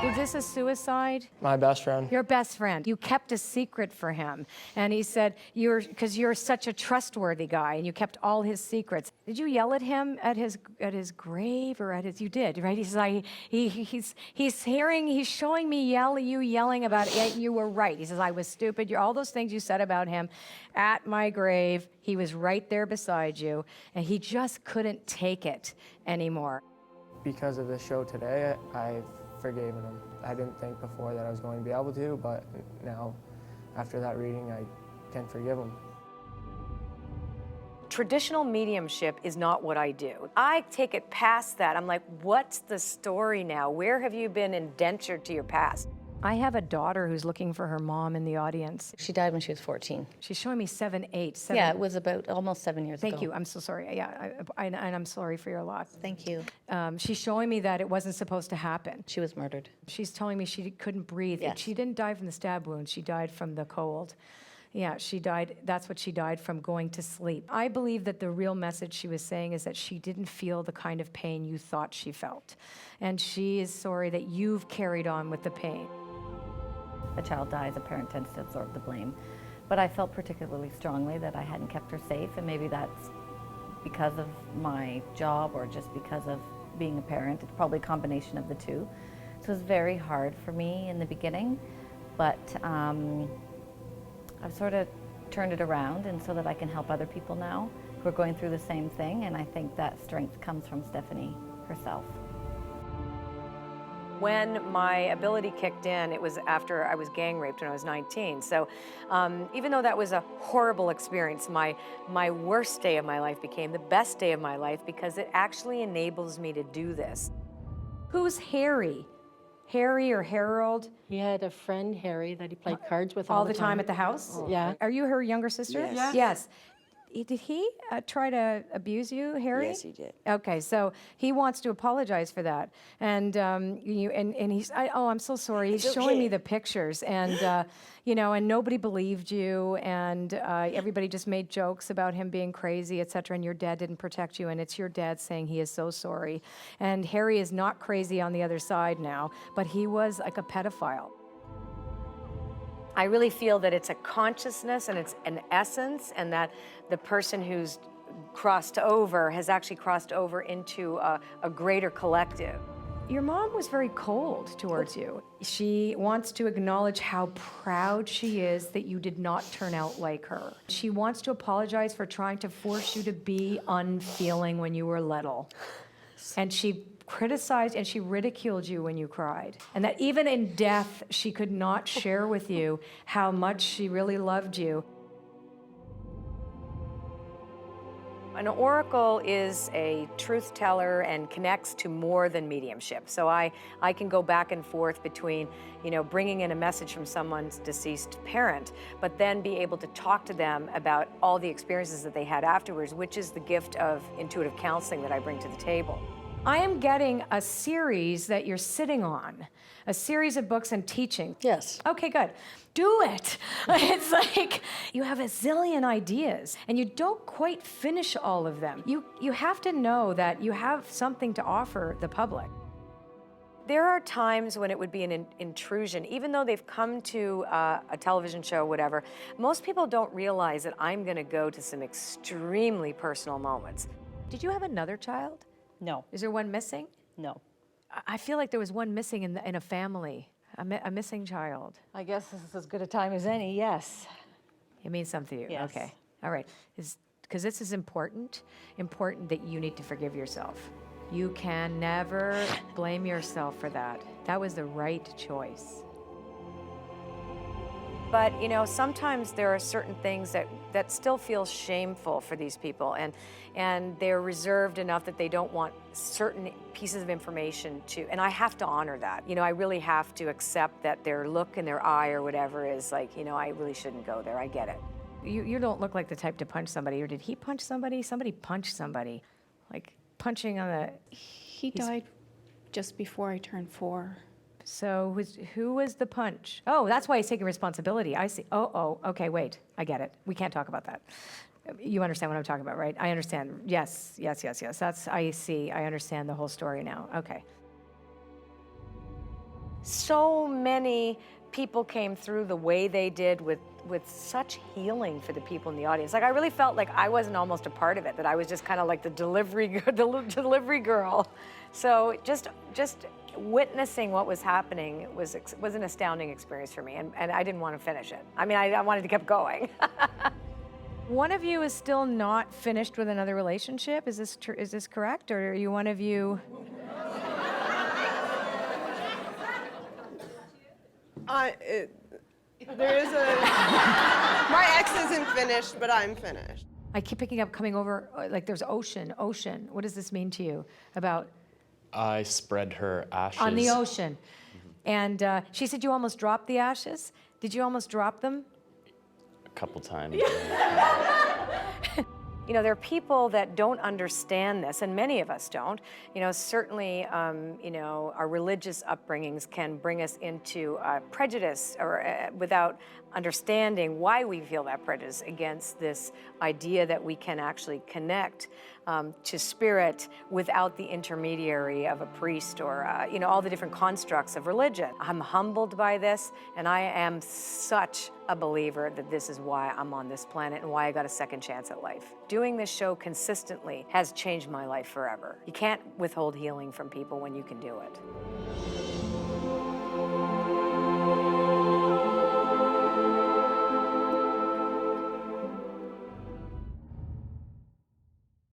Is this a suicide? My best friend. Your best friend. You kept a secret for him. And he said, because you're such a trustworthy guy and you kept all his secrets. Did you yell at him at his grave or at his, you did, right? He says, he's showing me you yelling about it. You were right. He says, I was stupid. All those things you said about him at my grave, he was right there beside you and he just couldn't take it anymore. Because of this show today, I've forgiven him. I didn't think before that I was going to be able to, but now, after that reading, I can forgive him. Traditional mediumship is not what I do. I take it past that. I'm like, what's the story now? Where have you been indentured to your past? I have a daughter who's looking for her mom in the audience. She died when she was 14. She's showing me 7. Yeah, it was about almost 7 years ago. Thank you. I'm so sorry. Yeah, and I'm sorry for your loss. Thank you. She's showing me that it wasn't supposed to happen. She was murdered. She's telling me she couldn't breathe. Yes. She didn't die from the stab wound. She died from the cold. Yeah, she died. That's what she died from, going to sleep. I believe that the real message she was saying is that she didn't feel the kind of pain you thought she felt. And she is sorry that you've carried on with the pain. A child dies, a parent tends to absorb the blame. But I felt particularly strongly that I hadn't kept her safe, and maybe that's because of my job or just because of being a parent. It's probably a combination of the two. So it was very hard for me in the beginning, but I've sort of turned it around, and so that I can help other people now who are going through the same thing, and I think that strength comes from Stephanie herself. When my ability kicked in, it was after I was gang raped when I was 19. So even though that was a horrible experience, my worst day of my life became the best day of my life because it actually enables me to do this. Who's Harry? Harry or Harold? He had a friend, Harry, that he played cards with all the time at the house? Oh. Yeah. Are you her younger sister? Yes. Yes. Did he try to abuse you, Harry? Yes, he did. Okay, so he wants to apologize for that, and he's I'm so sorry. He's showing me the pictures, and and nobody believed you, and everybody just made jokes about him being crazy, etc. And your dad didn't protect you, and it's your dad saying he is so sorry. And Harry is not crazy on the other side now, but he was like a pedophile. I really feel that it's a consciousness and it's an essence, and that the person who's crossed over has actually crossed over into a greater collective. Your mom was very cold towards you. She wants to acknowledge how proud she is that you did not turn out like her. She wants to apologize for trying to force you to be unfeeling when you were little. And she criticized and she ridiculed you when you cried. And that even in death, she could not share with you how much she really loved you. An oracle is a truth teller and connects to more than mediumship. So I can go back and forth between, bringing in a message from someone's deceased parent, but then be able to talk to them about all the experiences that they had afterwards, which is the gift of intuitive counseling that I bring to the table. I am getting a series that you're sitting on, a series of books and teaching. Yes. Okay, good. Do it. It's like you have a zillion ideas and you don't quite finish all of them. You have to know that you have something to offer the public. There are times when it would be an intrusion, even though they've come to a television show, whatever. Most people don't realize that I'm going to go to some extremely personal moments. Did you have another child? No. Is there one missing? No. I feel like there was one missing in a family, a missing child. I guess this is as good a time as any, yes. It means something to you? Yes. Okay. All right. Because this is important that you need to forgive yourself. You can never blame yourself for that. That was the right choice. But, sometimes there are certain things that still feel shameful for these people, and they're reserved enough that they don't want certain pieces of information to, and I have to honor that. I really have to accept that their look in their eye or whatever is like, I really shouldn't go there. I get it. You don't look like the type to punch somebody, or did he punch somebody? Somebody punched somebody, like punching on the... He died just before I turned 4. So who was the punch? Oh, that's why he's taking responsibility. I see. Oh, okay, wait. I get it. We can't talk about that. You understand what I'm talking about, right? I understand. Yes. I see. I understand the whole story now. Okay. So many people came through the way they did with such healing for the people in the audience. Like, I really felt like I wasn't almost a part of it, that I was just kind of like the delivery girl. So just witnessing what was happening was an astounding experience for me, and I didn't want to finish it. I mean, I wanted to keep going. One of you is still not finished with another relationship. Is this is this correct, or are you one of you? There is a. My ex isn't finished, but I'm finished. I keep picking up coming over, like there's ocean. What does this mean to you about I spread her ashes. on the ocean? And she said you almost dropped the ashes. Did you almost drop them? A couple times. You know, there are people that don't understand this, and many of us don't. You know, certainly, you know, our religious upbringings can bring us into prejudice or without understanding why we feel that prejudice against this idea that we can actually connect to spirit without the intermediary of a priest or, you know, all the different constructs of religion. I'm humbled by this, and I am such a believer that this is why I'm on this planet and why I got a second chance at life. Doing this show consistently has changed my life forever. You can't withhold healing from people when you can do it.